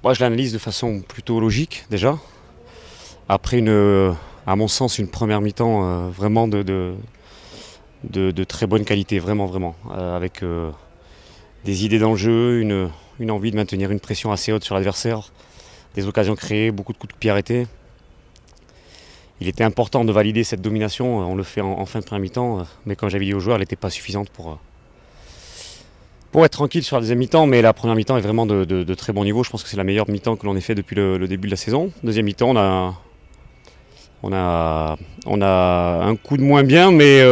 Moi, je l'analyse de façon plutôt logique déjà. Après, à mon sens, une première mi-temps vraiment de très bonne qualité, vraiment, vraiment. Avec des idées dans le jeu, une envie de maintenir une pression assez haute sur l'adversaire, des occasions créées, beaucoup de coups de pied arrêtés. Il était important de valider cette domination, on le fait en fin de première mi-temps, mais comme j'avais dit aux joueurs, elle n'était pas suffisante pour être tranquille sur la deuxième mi-temps, mais la première mi-temps est vraiment de très bon niveau. Je pense que c'est la meilleure mi-temps que l'on ait fait depuis le début de la saison. Deuxième mi-temps, on a un coup de moins bien, mais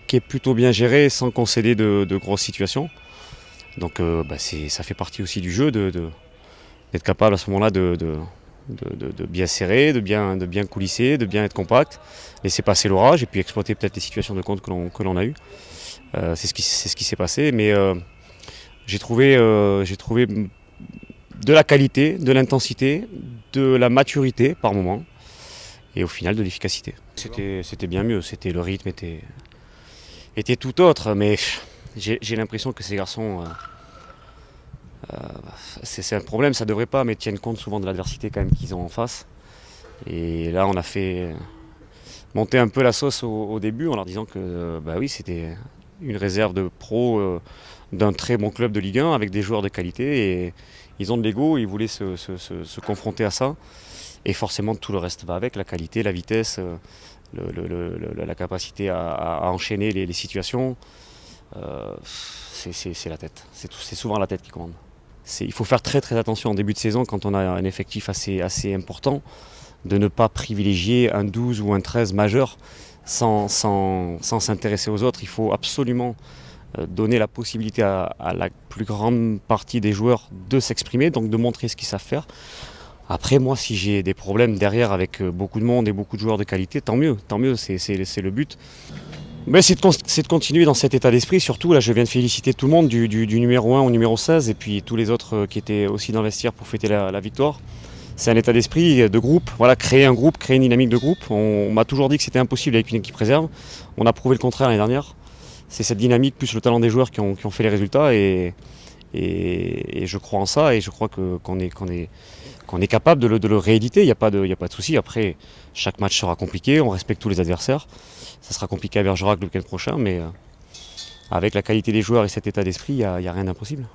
qui est plutôt bien géré, sans concéder de grosses situations. Donc ça fait partie aussi du jeu d'être capable à ce moment-là de bien serrer, de bien coulisser, de bien être compact, laisser passer l'orage et puis exploiter peut-être les situations de compte que l'on a eues. C'est ce qui s'est passé, mais j'ai trouvé de la qualité, de l'intensité, de la maturité par moment et au final de l'efficacité. C'était bien mieux, le rythme était tout autre, mais j'ai l'impression que ces garçons, c'est un problème, ça devrait pas, mais tiennent compte souvent de l'adversité quand même qu'ils ont en face. Et là, on a fait monter un peu la sauce au début en leur disant que oui, c'était une réserve de pro d'un très bon club de Ligue 1 avec des joueurs de qualité et ils ont de l'ego, ils voulaient se confronter à ça et forcément tout le reste va avec, la qualité, la vitesse, la capacité à enchaîner les situations. C'est la tête, c'est souvent la tête qui commande. Il faut faire très très attention en début de saison quand on a un effectif assez important de ne pas privilégier un 12 ou un 13 majeur sans s'intéresser aux autres. Il faut absolument donner la possibilité à la plus grande partie des joueurs de s'exprimer, donc de montrer ce qu'ils savent faire. Après, moi, si j'ai des problèmes derrière avec beaucoup de monde et beaucoup de joueurs de qualité, tant mieux, c'est le but. Mais c'est de continuer dans cet état d'esprit, surtout là je viens de féliciter tout le monde du numéro 1 au numéro 16 et puis tous les autres qui étaient aussi dans le vestiaire pour fêter la victoire. C'est un état d'esprit de groupe, voilà, créer un groupe, créer une dynamique de groupe. On m'a toujours dit que c'était impossible avec une équipe réserve. On a prouvé le contraire l'année dernière. C'est cette dynamique plus le talent des joueurs qui ont fait les résultats et je crois en ça et je crois qu'on est capable de le rééditer, il n'y a pas de souci. Après, chaque match sera compliqué, on respecte tous les adversaires. Ça sera compliqué à Bergerac le week-end prochain, mais avec la qualité des joueurs et cet état d'esprit, il n'y a rien d'impossible.